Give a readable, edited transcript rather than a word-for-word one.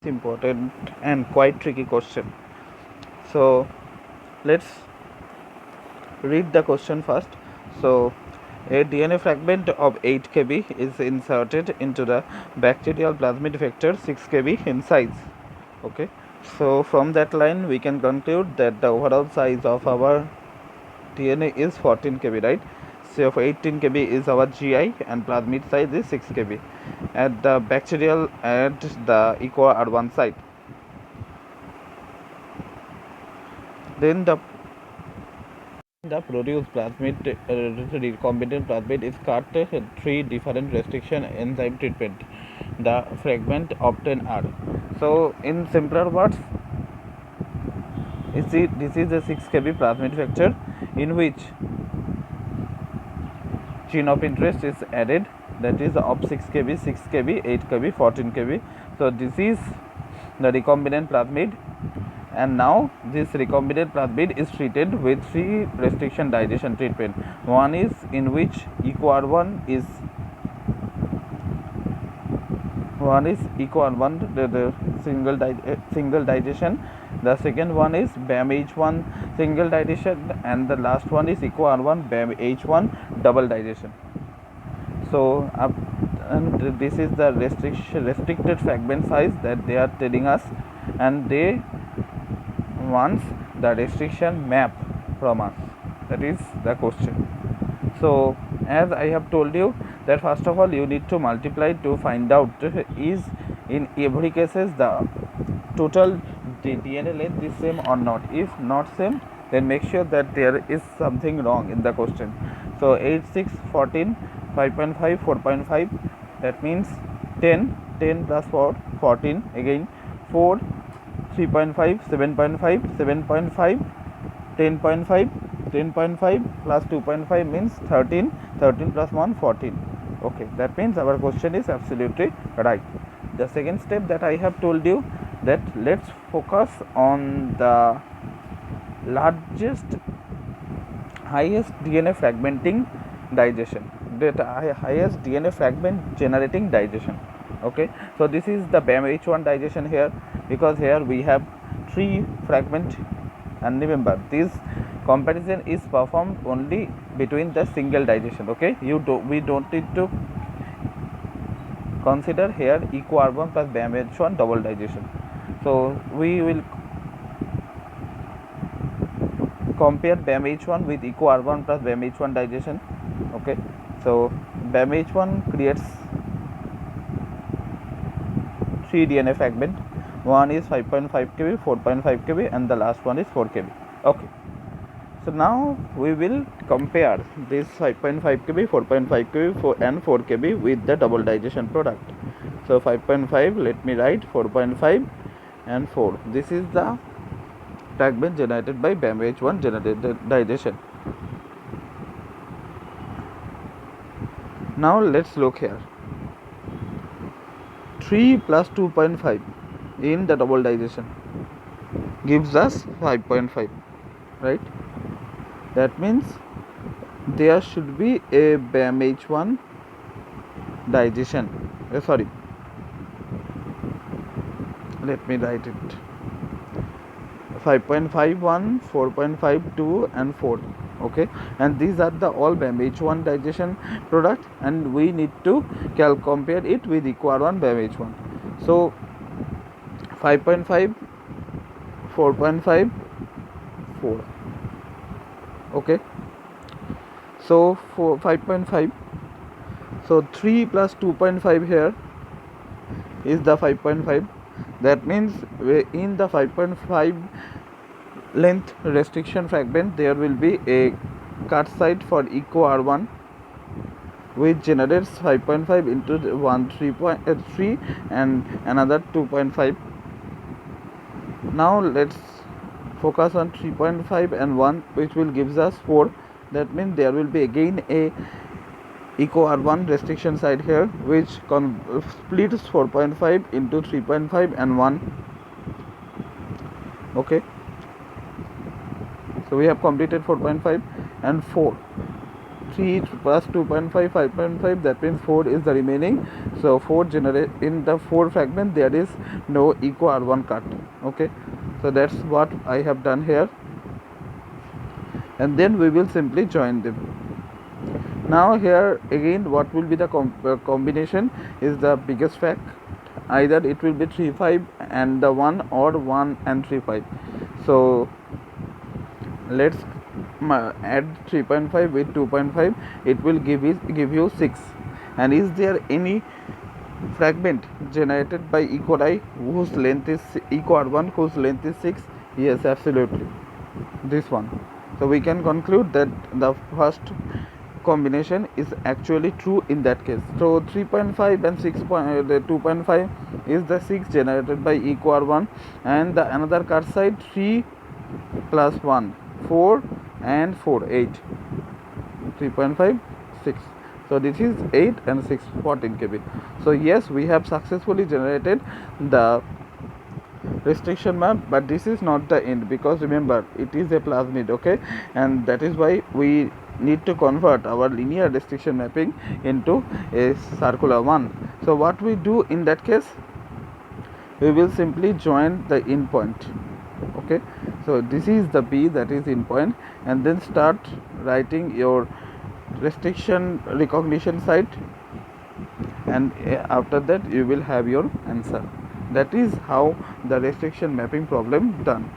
important and quite tricky question. So let's read the question first. So a DNA fragment of 8 kb is inserted into the bacterial plasmid vector 6 kb in size. Okay, so from that line we can conclude that the overall size of our DNA is 14 kb, right? So 18 kb is our GI and plasmid size is 6 kb at the bacterial at the eco R1 site. Then the produced plasmid recombinant plasmid is cut three different restriction enzyme treatment. The fragment obtained are. So in simpler words, you see this is a 6 kb plasmid vector in which gene of interest is added, that is of 6 kb, 6 kb, 8 kb, 14 kb. So this is the recombinant plasmid, and now this recombinant plasmid is treated with three restriction digestion treatment. One is in which EcoR1 is the single digestion. The second one is BAMH1 single digestion, and the last one is EcoR1 BAMH1 double digestion. So and this is the restricted fragment size that they are telling us, and they wants the restriction map from us. That is the question. So as I have told you that first of all you need to multiply to find out is in every cases the total DNA length is same or not. If not same, then make sure that there is something wrong in the question. So 8, 6, 14, 5.5, 4.5, that means 10, 10 plus 4, 14, again 4, 3.5, 7.5, 7.5, 10.5, 10.5 plus 2.5 means 13, 13 plus 1, 14. Okay, that means our question is absolutely right. The second step that I have told you, that let's focus on the largest, highest DNA fragmenting digestion, that highest DNA fragment generating digestion. Okay, so this is the BAMH1 digestion here, because here we have three fragment, and remember this comparison is performed only between the single digestion. Okay, we don't need to consider here EcoR1 plus BAMH1 double digestion. So we will compare BAMH1 with EcoR1 plus BAMH1 digestion. Okay, so BAMH1 creates three DNA fragment. One is 5.5 kb, 4.5 kb, and the last one is 4 kb. Okay, so now we will compare this 5.5 kb, 4.5 kb, and 4 kb with the double digestion product. So 5.5, let me write 4.5 and 4. This is the fragment generated by BAMH1 generated digestion. Now let's look here. 3 plus 2.5 in the double digestion gives us 5.5, right? That means there should be a BAMH1 digestion. Sorry, let me write it. 5.51, 4.52 and 4. Okay, and these are the all BAMH1 digestion product, and we need to compare it with EcoR1 BAMH1. So 5.5, 4.5, 4. Okay, so for 5.5, so 3 plus 2.5 here is the 5.5. That means in the 5.5 length restriction fragment there will be a cut site for EcoR1 which generates 5.5 into 1 3.3 and another 2.5. Now let's focus on 3.5 and 1, which will gives us 4. That means there will be again a EcoR1 restriction site here, which splits 4.5 into 3.5 and 1. Okay, so we have completed 4.5 and 4. 3 plus 2.5 5.5, that means 4 is the remaining. So 4 generate in the 4 fragment there is no echo R1 cut. Okay, so that's what I have done here, and then we will simply join them. Now here again what will be the combination is the biggest fact. Either it will be 3 5 and the 1, or 1 and 3 5. So let's add 3.5 with 2.5. It will give you 6. And is there any fragment generated by E. coli whose length is echo R1 whose length is 6? Yes, absolutely, this one. So we can conclude that the first combination is actually true in that case. So 3.5 and 2.5 is the 6 generated by echo R1, and the another card side 3 plus 1 4 and 4 8. 3.5 6. So this is 8 and 6 14 kb. So yes, we have successfully generated the restriction map, but this is not the end, because remember it is a plasmid. Okay, and that is why we need to convert our linear restriction mapping into a circular one. So what we do in that case, we will simply join the endpoint. Okay, so this is the B, that is endpoint, and then start writing your restriction recognition site, and after that you will have your answer. That is how the restriction mapping problem done.